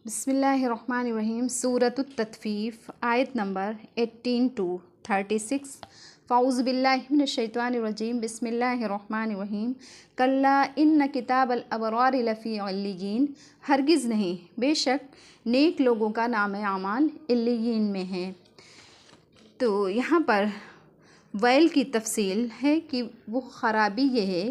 बिस्मिल्लाहिर्रहमानिर्रहीम। सूरतुत तत्फीफ आयत number 18 to 36। फ़ाउज़ु बिल्लाहि मिनश्शैतानिर्रजीम। बिस्मिल्लाहिर्रहमानिर्रहीम। कल्ला इन्न किताबल अबरार लफ़ी इल्लियीन। हरगिज़ नहीं, बेशक नेक लोगों का नाम आमाल इल्लियीन में है। तो यहाँ पर वैल की तफसील है कि वो ख़राबी ये है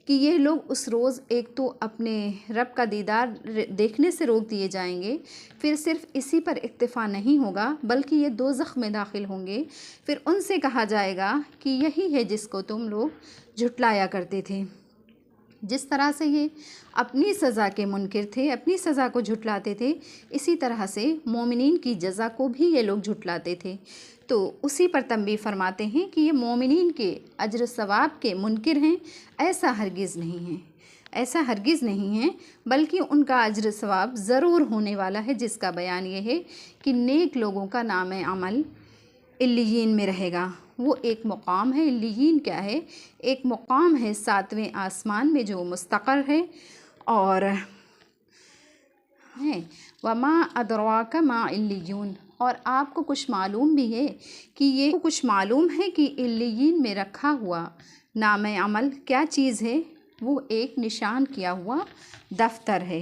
कि ये लोग उस रोज़ एक तो अपने रब का दीदार देखने से रोक दिए जाएंगे, फिर सिर्फ़ इसी पर इक्तिफ़ा नहीं होगा बल्कि ये दोज़ख में दाखिल होंगे। फिर उनसे कहा जाएगा कि यही है जिसको तुम लोग झुटलाया करते थे। जिस तरह से ये अपनी सज़ा के मुनकिर थे, अपनी सज़ा को झुटलाते थे, इसी तरह से मोमिनीन की जज़ा को भी ये लोग झुटलाते थे। तो उसी पर तंबीह फरमाते हैं कि ये मोमिनीन के अज्र सवाब के मुनकिर हैं। ऐसा हरगिज़ नहीं है, ऐसा हरगिज़ नहीं है, बल्कि उनका अज्र सवाब ज़रूर होने वाला है, जिसका बयान ये है कि नेक लोगों का नाम अमल इल्लियीन में रहेगा। वो एक मुकाम है। इल्लियीन क्या है? एक मुकाम है 7वें आसमान में जो मुस्तक़र है। और है वमा अदराका मा इल्लियून। और आपको कुछ मालूम भी है कि ये कुछ मालूम है कि इल्लियीन में रखा हुआ नाम अमल क्या चीज़ है? वो एक निशान किया हुआ दफ्तर है।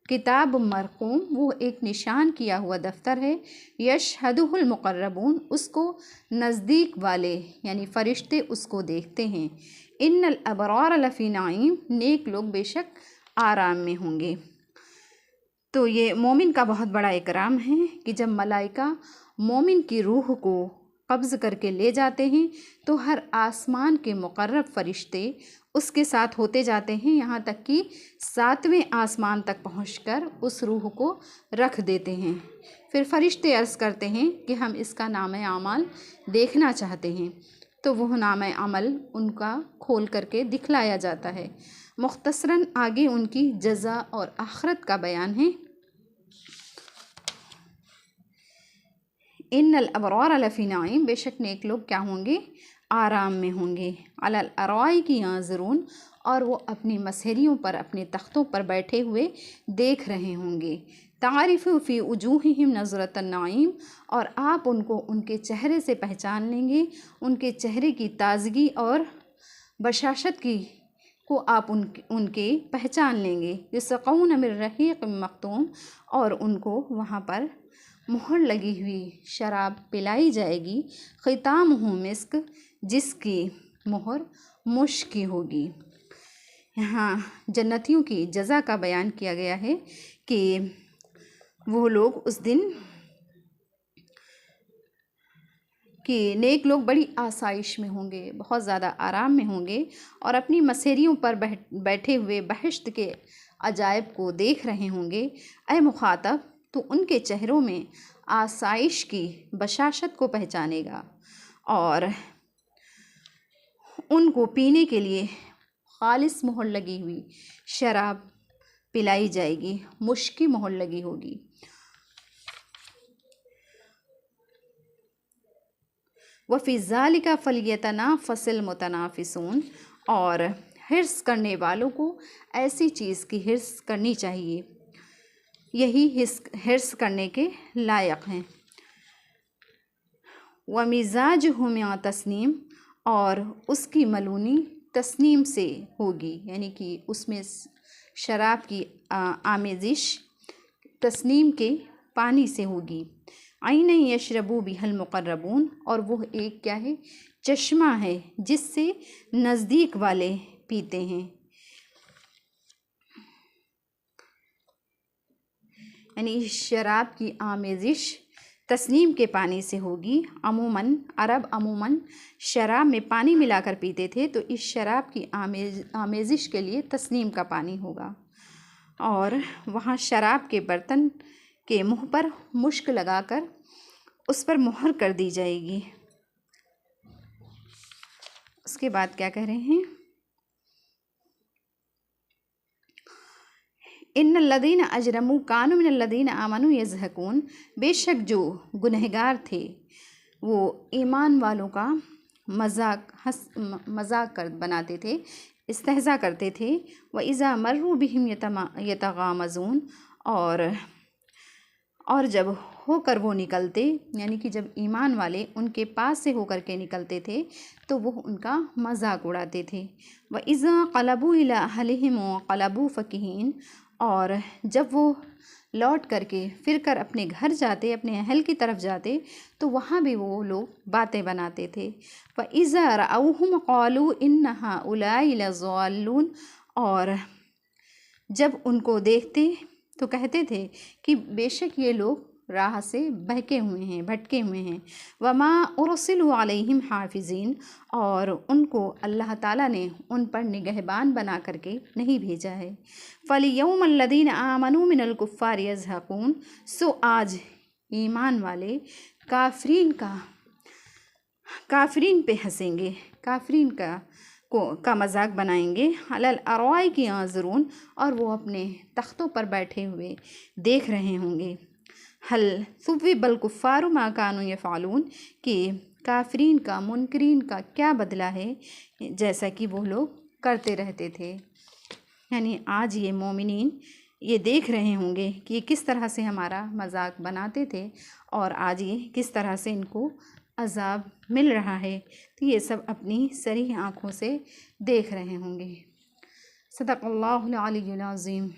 किताब मरक़ूम, वो एक निशान किया हुआ दफ्तर है। यशहदुहुल मुक़र्रबून, उसको नज़दीक वाले यानी फ़रिश्ते उसको देखते हैं। इन्नल अबरार लफ़ी नाईम, नेक लोग बेशक आराम में होंगे। तो ये मोमिन का बहुत बड़ा इकराम है कि जब मलाइका मोमिन की रूह को कब्ज़ करके ले जाते हैं तो हर आसमान के मुक़र्रब फ़रिश्ते उसके साथ होते जाते हैं, यहाँ तक कि 7वें आसमान तक पहुंचकर उस रूह को रख देते हैं। फिर फ़रिश्ते अर्ज़ करते हैं कि हम इसका नाम अमाल देखना चाहते हैं, तो वह नाम अमल उनका खोल करके दिखलाया जाता है। मुख्तसरन आगे उनकी जज़ा और आखिरत का बयान है। इन्नल अबरार लफ़ी नाईम, बेशक नेक लोग क्या होंगे? आराम में होंगे। अलल अराई की यांज़ुरून, और वो अपनी मसहरियों पर, अपने तख्तों पर बैठे हुए देख रहे होंगे। तारिफ़ु फ़ी वजूहिहिम नज़रतन नाईम, और आप उनको उनके चेहरे से पहचान लेंगे, उनके चेहरे की ताज़गी और बशाशत की को आप उनके पहचान लेंगे। युस्क़ौन मिन रहीक़िम मख़्तूम, और उनको वहाँ पर मुहर लगी हुई शराब पिलाई जाएगी। ख़ितामुहु मिस्क, जिसकी मुहर मुश्क की होगी। यहाँ जन्नतियों की जज़ा का बयान किया गया है कि वो लोग उस दिन कि नेक लोग बड़ी आसाइश में होंगे, बहुत ज़्यादा आराम में होंगे और अपनी मसहरियों पर बैठे हुए बहिश्त के अजायब को देख रहे होंगे। ऐ मुखातब, तो उनके चेहरों में आसाइश की बशाशत को पहचानेगा और उनको पीने के लिए खालिस मोहर लगी हुई शराब पिलाई जाएगी, मुश्की मोहर लगी होगी। वफ़ी ज़ालिका फ़लियतनाफ़सिल मुतनाफ़िसून, और हिर्स करने वालों को ऐसी चीज़ की हिर्स करनी चाहिए, यही हिर्स करने के लायक हैं। व मिज़ाजुहु मिन तस्नीम, और उसकी मलूनी तस्नीम से होगी, यानी कि उसमें शराब की आमेज़िश तस्नीम के पानी से होगी। आइन यशरबू बिहल मुक़र्रबून, और वह एक क्या है? चश्मा है जिससे नज़दीक वाले पीते हैं। यानी शराब की आमेज़िश तस्नीम के पानी से होगी। अमूमन अरब अमूमन शराब में पानी मिलाकर पीते थे, तो इस शराब की आमेज़िश के लिए तस्नीम का पानी होगा। और वहाँ शराब के बर्तन के मुँह पर मुश्क लगाकर उस पर मुहर कर दी जाएगी। उसके बाद क्या कह रहे हैं? इन्नल्लज़ीन अजरमू कानू मिनल्लज़ीन आमनू यज़हकून, बेशक जो गुनहगार थे वो ईमान वालों का मजाक बनाते थे, इस्तेहज़ा करते थे। व इज़ा मर्रू बिहिम यतगामज़ून, और जब होकर वो निकलते, यानी कि जब ईमान वाले उनके पास से होकर के निकलते थे तो वो उनका मजाक उड़ाते थे। व इज़ा क़लबू इला अहलिहिम क़लबू फ़कीहीन, और जब वो लौट करके फिर कर अपने घर जाते, अपने अहल की तरफ जाते, तो वहाँ भी वो लोग बातें बनाते थे। व इज़ा रअऊहुम क़ालू इन्न हाउलाई लज़ाल्लून, और जब उनको देखते तो कहते थे कि बेशक ये लोग राह से बहके हुए हैं, भटके हुए हैं। वमा उरसिलु अलैहिम हाफिज़ीन, और उनको अल्लाह ताला ने उन पर निगहबान बना करके नहीं भेजा है। फ़लियौमल लदीन आमनू मिनल कुफ़्फ़ार यज़हकून, सो आज ईमान वाले काफरीन पे हंसेंगे, काफरीन का मजाक बनाएंगे। अलल अरवाई की आज़रून, और वो अपने तख्तों पर बैठे हुए देख रहे होंगे। हल सुव्विबल कुफ़्फ़ारु मा कानू यफ़अलून, कि काफरीन का, मुनकरीन का क्या बदला है जैसा कि वो लोग करते रहते थे। यानी आज ये मोमिनीन ये देख रहे होंगे कि ये किस तरह से हमारा मजाक बनाते थे और आज ये किस तरह से इनको अज़ाब मिल रहा है, तो ये सब अपनी सरी आँखों से देख रहे होंगे। सदक़ल्लाहुल अलीयुल अज़ीम।